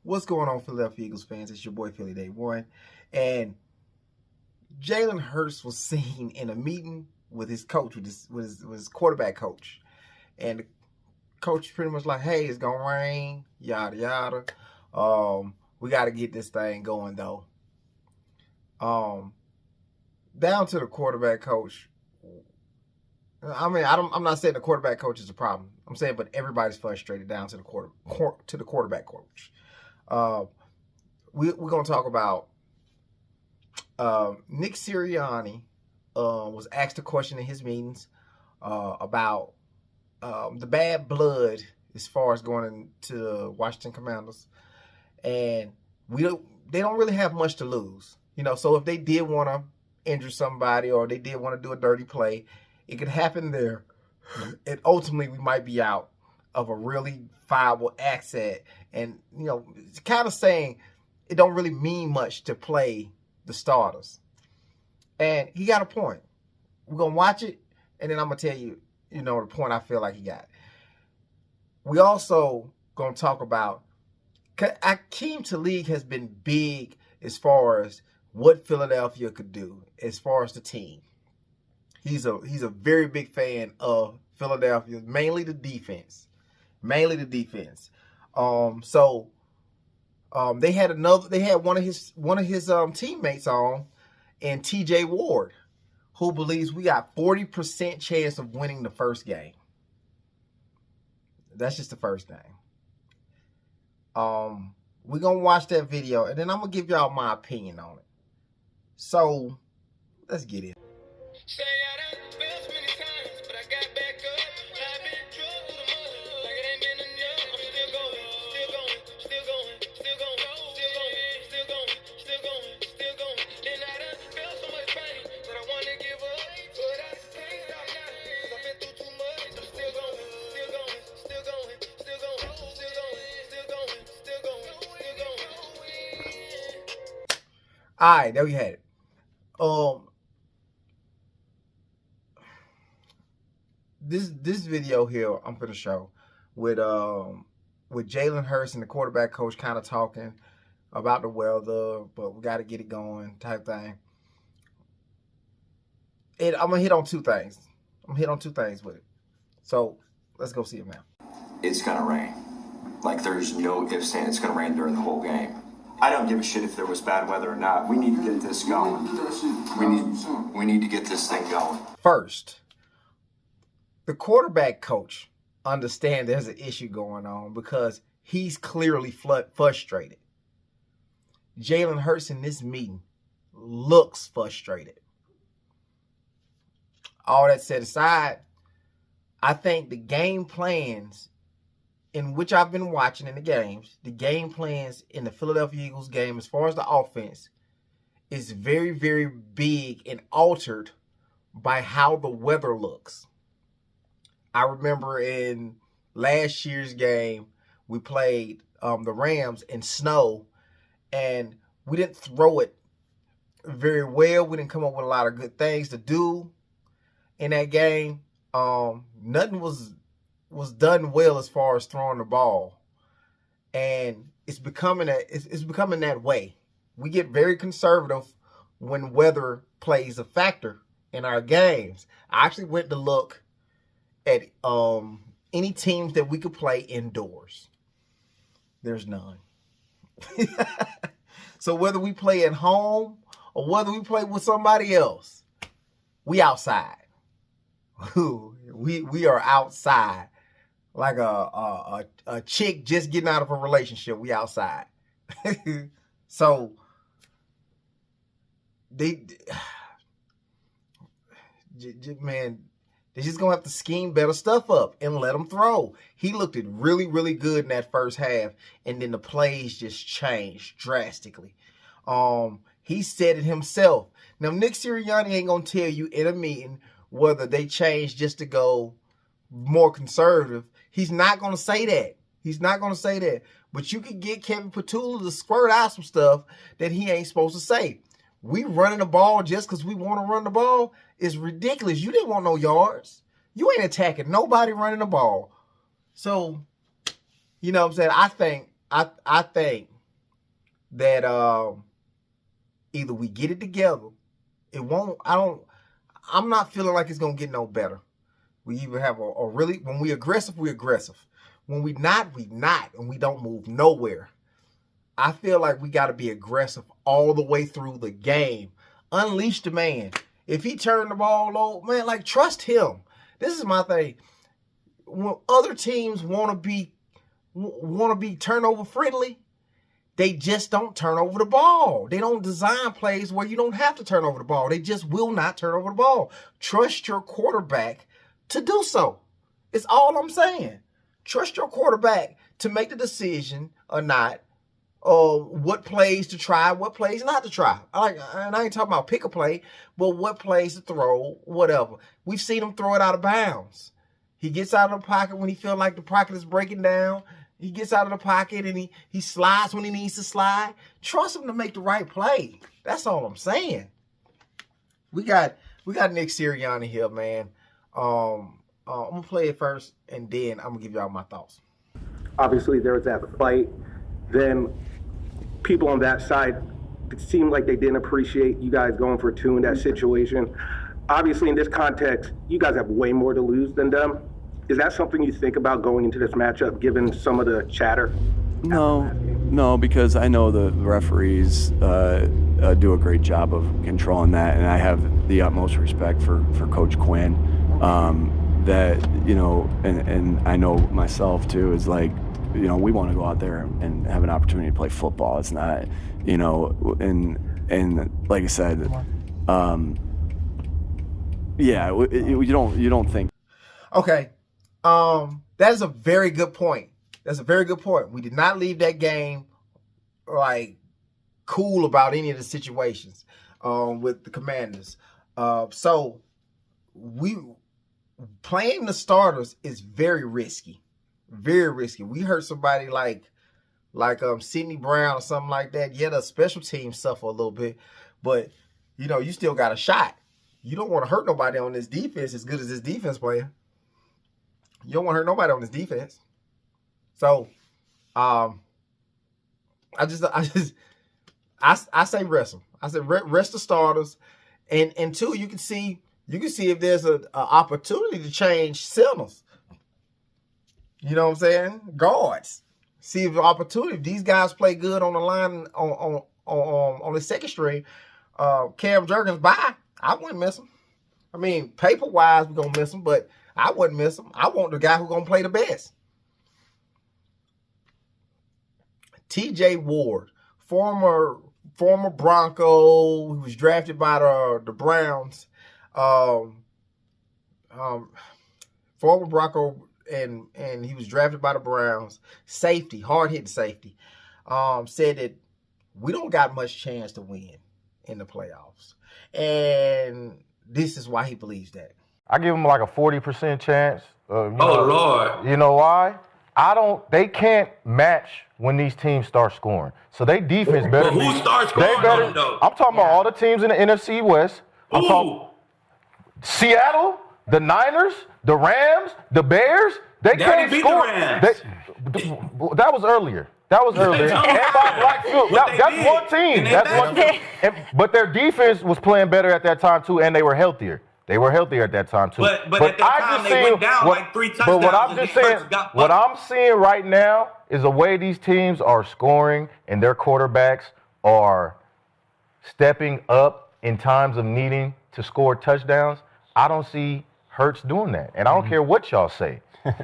What's going on, Philadelphia Eagles fans? It's your boy Philly Day One, and Jalen Hurts was seen in a meeting with his coach, with his quarterback coach, and the coach pretty much like, "Hey, it's gonna rain, yada yada. We got to get this thing going though." Down to the quarterback coach. I mean, I'm not saying the quarterback coach is a problem. I'm saying, but everybody's frustrated down to the quarterback coach. We're gonna talk about Nick Sirianni was asked a question in his meetings about the bad blood as far as going into the Washington Commanders, and they don't really have much to lose, So if they did want to injure somebody or they did want to do a dirty play, it could happen there, and ultimately we might be out of a really viable asset. And it's kind of saying it don't really mean much to play the starters. And he got a point. We're gonna watch it, and then I'm gonna tell you, the point I feel like he got. We also gonna talk about Aqib Talib has been big as far as what Philadelphia could do as far as the team. He's a very big fan of Philadelphia, mainly the defense. So they had one of his teammates on, and TJ Ward, who believes we got 40% chance of winning the first game. That's just the first game. We're gonna watch that video, and then I'm gonna give y'all my opinion on it. So let's get it. Say I done fell many times, but I got back up. I've been drugged through the mud, like it ain't been enough. I'm still going, still going, still going, still going, still going, still going, still going, still going. And I done felt so much pain that I wanna give up, but I can't stop now, 'cause I've been through too much. I'm still going, still going, still going, still going, still going, still going, still going, still going. All right, there we had it. This video here I'm gonna show with Jalen Hurts and the quarterback coach kind of talking about the weather, but we got to get it going type thing. And I'm gonna hit on two things. With it. So let's go see it now. It's gonna rain. Like there's no ifs and it's gonna rain during the whole game. I don't give a shit if there was bad weather or not. We need to get this going. We need to get this thing going. First, the quarterback coach understands there's an issue going on because he's clearly frustrated. Jalen Hurts in this meeting looks frustrated. All that said aside, I think the game plans in which I've been watching in the games, the game plans in the Philadelphia Eagles game as far as the offense is very, very big and altered by how the weather looks. I remember in last year's game, we played the Rams in snow, and we didn't throw it very well. We didn't come up with a lot of good things to do in that game. Nothing was done well as far as throwing the ball, and it's becoming that way. We get very conservative when weather plays a factor in our games. I actually went to look at any teams that we could play indoors. There's none. So whether we play at home or whether we play with somebody else, we outside. we are outside. Like a chick just getting out of a relationship, we outside. So they're just gonna have to scheme better stuff up and let him throw. He looked it really, really good in that first half, and then the plays just changed drastically. He said it himself. Now Nick Sirianni ain't gonna tell you in a meeting whether they changed just to go more conservative. He's not going to say that. But you can get Kevin Patullo to squirt out some stuff that he ain't supposed to say. We running the ball just because we want to run the ball is ridiculous. You didn't want no yards. You ain't attacking nobody running the ball. So, you know what I'm saying? I think that either we get it together. I'm not feeling like it's gonna get no better. We either have a really, when we aggressive, we aggressive. When we not, and we don't move nowhere. I feel like we got to be aggressive all the way through the game. Unleash the man. If he turned the ball over, man, like, trust him. This is my thing. When other teams want to be turnover friendly, they just don't turn over the ball. They don't design plays where you don't have to turn over the ball. They just will not turn over the ball. Trust your quarterback to do so. It's all I'm saying. Trust your quarterback to make the decision or not, what plays to try, what plays not to try. And I ain't talking about pick a play, but what plays to throw, whatever. We've seen him throw it out of bounds. He gets out of the pocket when he feels like the pocket is breaking down. He gets out of the pocket and he slides when he needs to slide. Trust him to make the right play. That's all I'm saying. We got Nick Sirianni here, man. I'm going to play it first, and then I'm going to give y'all my thoughts. Obviously, there was that fight. Then people on that side, it seemed like they didn't appreciate you guys going for two in that situation. Obviously, in this context, you guys have way more to lose than them. Is that something you think about going into this matchup, given some of the chatter? No, because I know the referees do a great job of controlling that, and I have the utmost respect for Coach Quinn. That, you know, and I know myself too, is like, you know, we want to go out there and have an opportunity to play football. It's not, you know, and like I said, you don't think. Okay. That is a very good point. That's a very good point. We did not leave that game like cool about any of the situations with the Commanders. So playing the starters is very risky. Very risky. We heard somebody like Sidney Brown or something like that. Yeah, the special teams suffer a little bit, but you know, you still got a shot. You don't want to hurt nobody on this defense as good as this defense player. You don't want to hurt nobody on this defense. So, I say rest them. I said rest the starters, and two, you can see if there's an opportunity to change signals. You know what I'm saying? Guards. See if the opportunity. If these guys play good on the line on the second string, Cam Jurgens bye. I wouldn't miss him. I mean, paper wise, we're gonna miss him, but I wouldn't miss him. I want the guy who's gonna play the best. T.J. Ward, former Bronco, who was drafted by the Browns, former Bronco, and he was drafted by the Browns. Safety, hard-hitting safety, said that we don't got much chance to win in the playoffs, and this is why he believes that. I give them like a 40% chance. Lord. You know why? They can't match when these teams start scoring. So they defense better. But who starts scoring though? I'm talking about all the teams in the NFC West. I'm talking Seattle, the Niners, the Rams, the Bears. They can't score. That was earlier. And by black field. That's one team. But their defense was playing better at that time too, and they were healthier. They were healthier at that time too. But at that time they went down like 3 touchdowns. But what I'm seeing right now is the way these teams are scoring and their quarterbacks are stepping up in times of needing to score touchdowns. I don't see Hurts doing that. And I don't care what y'all say.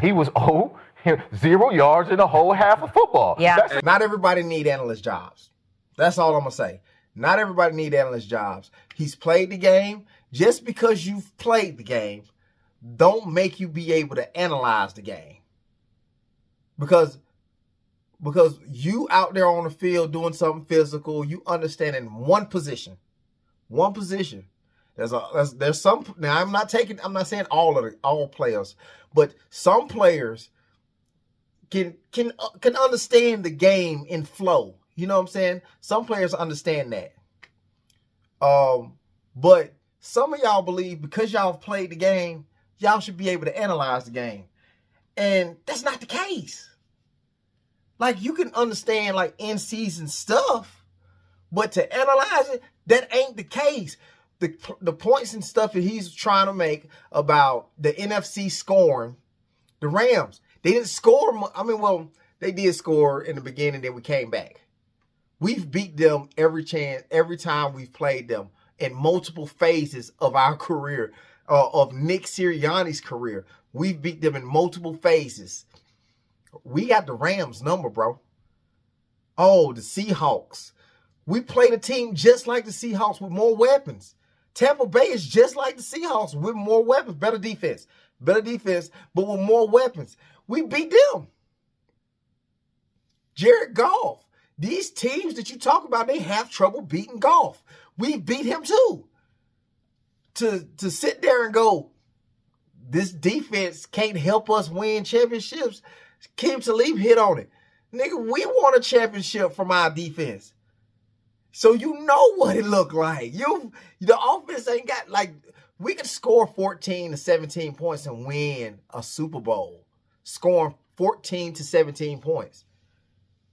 He was 0 yards in a whole half of football. Yeah. Not everybody need analyst jobs. That's all I'm going to say. Not everybody need analyst jobs. He's played the game. Just because you've played the game, don't make you be able to analyze the game. Because you out there on the field doing something physical, you understand in one position. There's some. Now I'm not saying all players, but some players can understand the game in flow. You know what I'm saying? Some players understand that. But some of y'all believe because y'all have played the game, y'all should be able to analyze the game. And that's not the case. Like, you can understand, like, in-season stuff, but to analyze it, that ain't the case. The points and stuff that he's trying to make about the NFC scoring, the Rams, they didn't score. I mean, well, they did score in the beginning, then we came back. We've beat them every time we've played them in multiple phases of our career, of Nick Sirianni's career. We've beat them in multiple phases. We got the Rams number, bro. Oh, the Seahawks. We played a team just like the Seahawks with more weapons. Tampa Bay is just like the Seahawks with more weapons. Better defense, but with more weapons. We beat them. Jared Goff. These teams that you talk about, they have trouble beating Goff. We beat him too. To sit there and go, this defense can't help us win championships. Aqib Talib hit on it. Nigga, we won a championship from our defense. So you know what it looked like. The offense ain't got, like, we could score 14 to 17 points and win a Super Bowl. Scoring 14 to 17 points.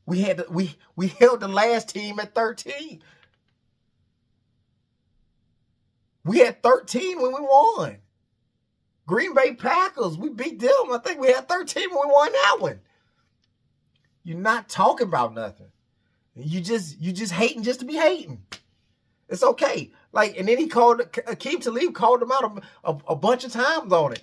We held the last team at 13. We had 13 when we won. Green Bay Packers, we beat them. I think we had 13 when we won that one. You're not talking about nothing. You just hating just to be hating. It's okay. Like, and then Aqib Talib called him out a bunch of times on it.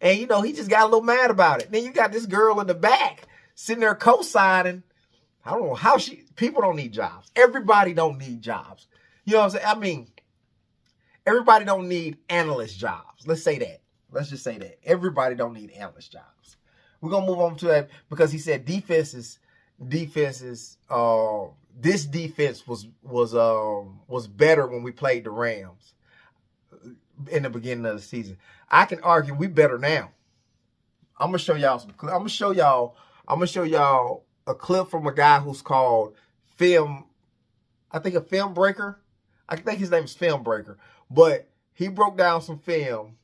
And, you know, he just got a little mad about it. Then you got this girl in the back sitting there co-signing. I don't know how people don't need jobs. Everybody don't need jobs. You know what I'm saying? I mean, everybody don't need analyst jobs. Let's say that. Let's just say that. Everybody don't need analyst jobs. We're going to move on to that because he said this defense was better when we played the Rams in the beginning of the season. I can argue we better now. I'm gonna show y'all a clip from a guy who's called Film Breaker. I think his name is Film Breaker, but he broke down some film,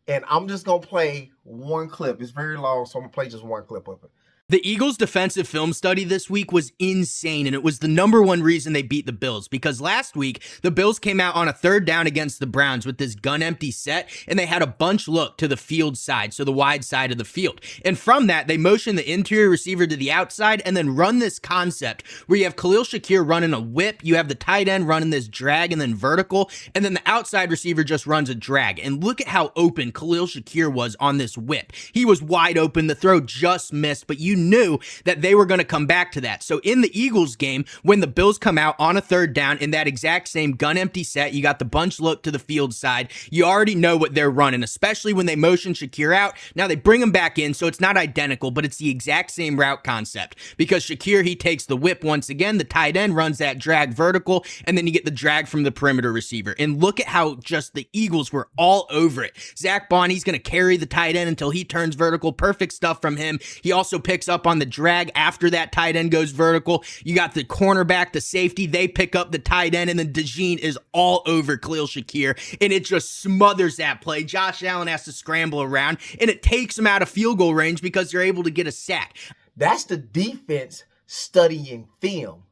and I'm just gonna play one clip. It's very long, so I'm gonna play just one clip of it. The Eagles' defensive film study this week was insane, and it was the #1 reason they beat the Bills, because last week, the Bills came out on a 3rd down against the Browns with this gun-empty set, and they had a bunch look to the field side, so the wide side of the field. And from that, they motioned the interior receiver to the outside and then run this concept where you have Khalil Shakir running a whip, you have the tight end running this drag and then vertical, and then the outside receiver just runs a drag. And look at how open Khalil Shakir was on this whip. He was wide open, the throw just missed, but you knew that they were going to come back to that. So in the Eagles game, when the Bills come out on a 3rd down in that exact same gun empty set, you got the bunch look to the field side. You already know what they're running, especially when they motion Shakir out. Now they bring him back in, so it's not identical, but it's the exact same route concept because Shakir, he takes the whip once again, the tight end runs that drag vertical, and then you get the drag from the perimeter receiver. And look at how just the Eagles were all over it. Zach Bond, he's going to carry the tight end until he turns vertical. Perfect stuff from him. He also picks up on the drag after that tight end goes vertical. You got the cornerback, the safety, they pick up the tight end, and then DeJean is all over Khalil Shakir, and it just smothers that play. Josh Allen has to scramble around, and it takes him out of field goal range because they're able to get a sack. That's the defense studying film.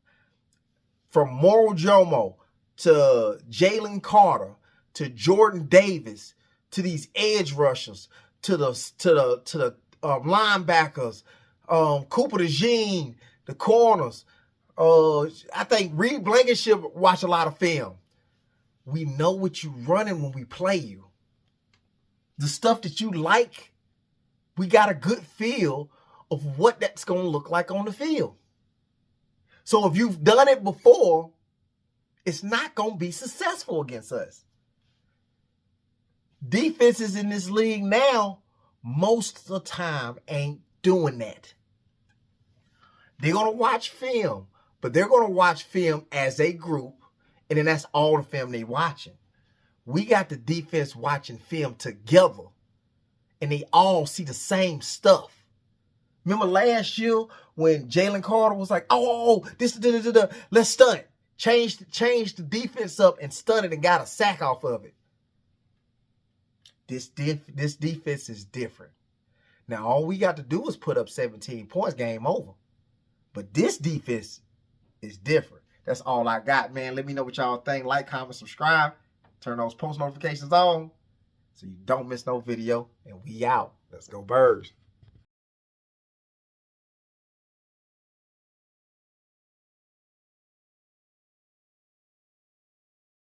From Moro Jomo to Jalen Carter to Jordan Davis to these edge rushers to the linebackers, Cooper DeJean, the corners. I think Reed Blankenship watch a lot of film. We know what you're running when we play you. The stuff that you like, we got a good feel of what that's going to look like on the field. So if you've done it before, it's not going to be successful against us. Defenses in this league now, most of the time, ain't doing that. They're going to watch film, but they're going to watch film as a group, and then that's all the film they're watching. We got the defense watching film together, and they all see the same stuff. Remember last year when Jalen Carter was like, let's stunt. Change the defense up and stunt it and got a sack off of it. This defense is different. Now, all we got to do is put up 17 points, game over. But this defense is different. That's all I got, man. Let me know what y'all think. Like, comment, subscribe. Turn those post notifications on so you don't miss no video. And we out. Let's go Birds.